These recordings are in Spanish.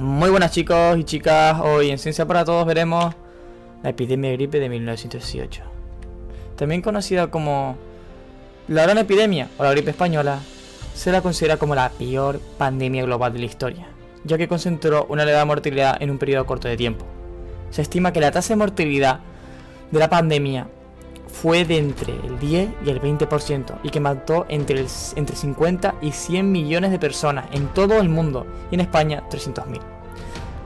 Muy buenas chicos y chicas, hoy en Ciencia para Todos veremos la epidemia de gripe de 1918. También conocida como la Gran Epidemia o la gripe española, se la considera como la peor pandemia global de la historia, ya que concentró una elevada mortalidad en un periodo corto de tiempo. Se estima que la tasa de mortalidad de la pandemia fue de entre el 10 y el 20% y que mató entre 50 y 100 millones de personas en todo el mundo y en España 300.000.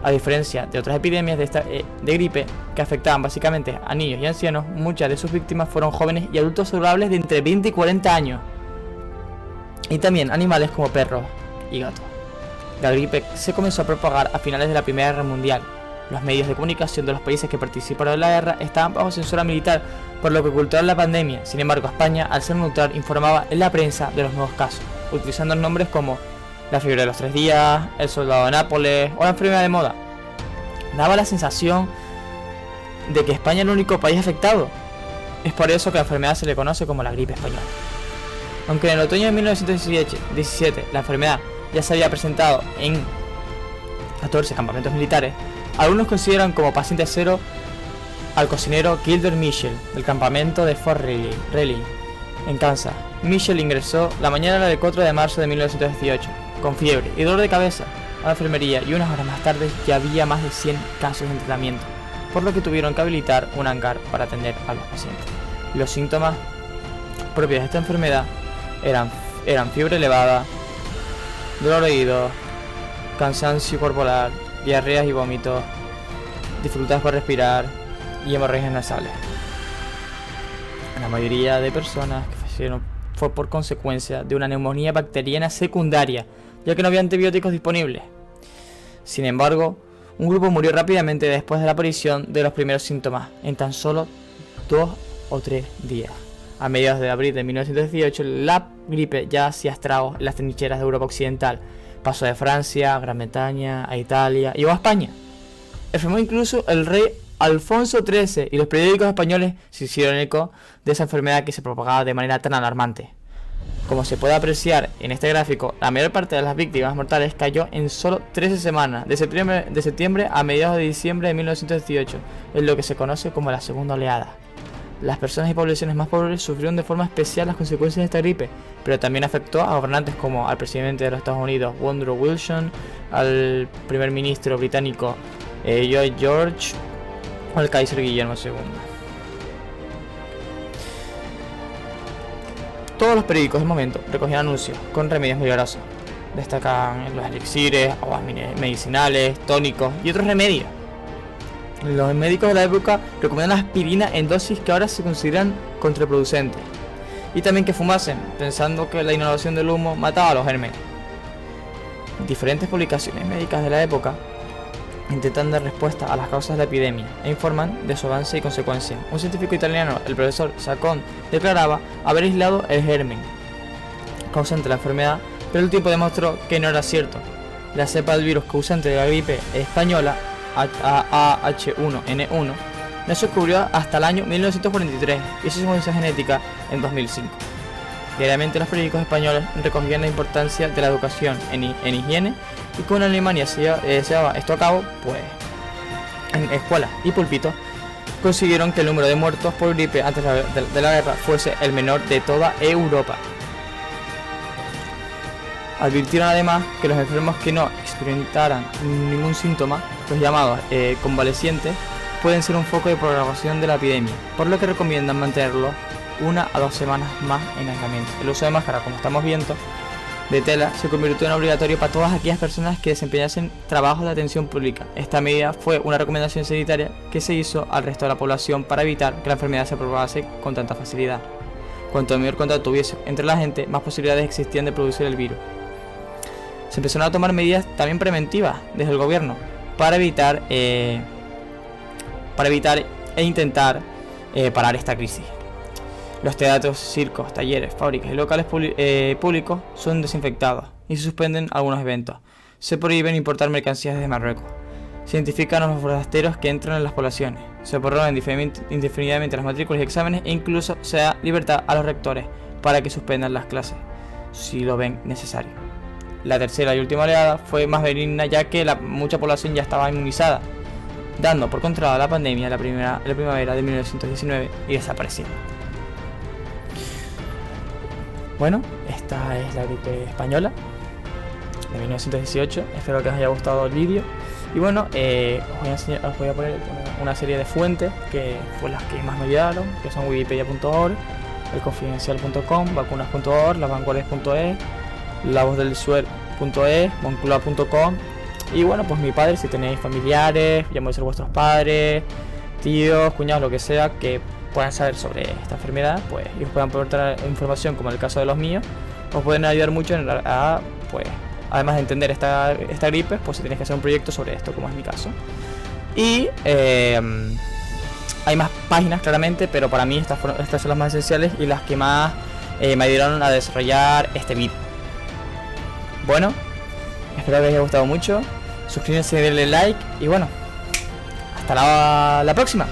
A diferencia de otras epidemias de gripe que afectaban básicamente a niños y ancianos, muchas de sus víctimas fueron jóvenes y adultos saludables de entre 20 y 40 años. Y también animales como perros y gatos. La gripe se comenzó a propagar a finales de la Primera Guerra Mundial. Los medios de comunicación de los países que participaron en la guerra estaban bajo censura militar, por lo que ocultaron la pandemia. Sin embargo, España, al ser neutral, informaba en la prensa de los nuevos casos, utilizando nombres como la fiebre de los 3 días, el soldado de Nápoles o la enfermedad de moda. Daba la sensación de que España era el único país afectado. Es por eso que la enfermedad se le conoce como la gripe española. Aunque en el otoño de 1917 la enfermedad ya se había presentado en 14 campamentos militares, algunos consideran como paciente cero al cocinero Gilbert Michel del campamento de Fort Riley, en Kansas. Michel ingresó la mañana del 4 de marzo de 1918 con fiebre y dolor de cabeza a la enfermería, y unas horas más tarde ya había más de 100 casos en tratamiento, por lo que tuvieron que habilitar un hangar para atender a los pacientes. Los síntomas propios de esta enfermedad eran fiebre elevada, dolor de oídos, cansancio corporal, diarreas y vómitos, dificultades para respirar y hemorragias nasales. La mayoría de personas que fallecieron fue por consecuencia de una neumonía bacteriana secundaria, ya que no había antibióticos disponibles. Sin embargo, un grupo murió rápidamente después de la aparición de los primeros síntomas, en tan solo 2 o 3 días. A mediados de abril de 1918, la gripe ya hacía estragos en las trincheras de Europa Occidental. Pasó de Francia a Gran Bretaña, a Italia y llegó a España. Enfermó incluso el rey Alfonso XIII, y los periódicos españoles se hicieron eco de esa enfermedad que se propagaba de manera tan alarmante. Como se puede apreciar en este gráfico, la mayor parte de las víctimas mortales cayó en solo 13 semanas, de septiembre a mediados de diciembre de 1918, en lo que se conoce como la segunda oleada. Las personas y poblaciones más pobres sufrieron de forma especial las consecuencias de esta gripe, pero también afectó a gobernantes como al presidente de los Estados Unidos, Woodrow Wilson, al primer ministro británico Lloyd George o al Kaiser Guillermo II. Todos los periódicos del momento recogían anuncios con remedios milagrosos. Destacan los elixires, aguas medicinales, tónicos y otros remedios. Los médicos de la época recomendaban la aspirina en dosis que ahora se consideran contraproducentes, y también que fumasen, pensando que la inhalación del humo mataba a los gérmenes. Diferentes publicaciones médicas de la época intentan dar respuesta a las causas de la epidemia e informan de su avance y consecuencias. Un científico italiano, el profesor Sacon, declaraba haber aislado el germen causante de la enfermedad, pero el tiempo demostró que no era cierto. La cepa del virus causante de la gripe española, H1N1, no se descubrió hasta el año 1943 y su secuencia genética en 2005. Diariamente los periódicos españoles recogían la importancia de la educación en higiene, y con Alemania se llevaba esto a cabo, pues en escuelas y púlpitos consiguieron que el número de muertos por gripe antes de la guerra fuese el menor de toda Europa. Advirtieron además que los enfermos que no experimentaran ningún síntoma, los llamados convalecientes, pueden ser un foco de propagación de la epidemia, por lo que recomiendan mantenerlos 1 a 2 semanas más en aislamiento. El uso de máscara, como estamos viendo, de tela, se convirtió en obligatorio para todas aquellas personas que desempeñasen trabajos de atención pública. Esta medida fue una recomendación sanitaria que se hizo al resto de la población para evitar que la enfermedad se propagase con tanta facilidad. Cuanto mayor contacto hubiese entre la gente, más posibilidades existían de producir el virus. Se empezaron a tomar medidas también preventivas desde el gobierno para evitar e intentar parar esta crisis. Los teatros, circos, talleres, fábricas y locales públicos son desinfectados y se suspenden algunos eventos. Se prohíben importar mercancías desde Marruecos. Se identifican a los forasteros que entran en las poblaciones. Se prorrogan indefinidamente las matrículas y exámenes, e incluso se da libertad a los rectores para que suspendan las clases si lo ven necesario. la tercera y última oleada fue más benigna, ya que mucha población ya estaba inmunizada, dando por controlada la pandemia la primavera de 1919 y desapareciendo. Bueno, esta es la gripe española de 1918. Espero que os haya gustado el vídeo. Y bueno, os voy a poner una serie de fuentes que fue las que más me ayudaron, que son wikipedia.org, elconfidencial.com, vacunas.org, lasvanguardias.es, lavozdelsuer.es, moncloa.com. Y bueno, pues mi padre, si tenéis familiares, ya pueden ser vuestros padres, tíos, cuñados, lo que sea, que puedan saber sobre esta enfermedad, pues, y os puedan aportar información, como en el caso de los míos, os pueden ayudar mucho pues, además de entender esta gripe, pues si tenéis que hacer un proyecto sobre esto, como es mi caso. Y hay más páginas, claramente, pero para mí estas son las más esenciales y las que más me ayudaron a desarrollar este vídeo. Bueno, espero que os haya gustado mucho. Suscríbanse, denle like y bueno, hasta la próxima.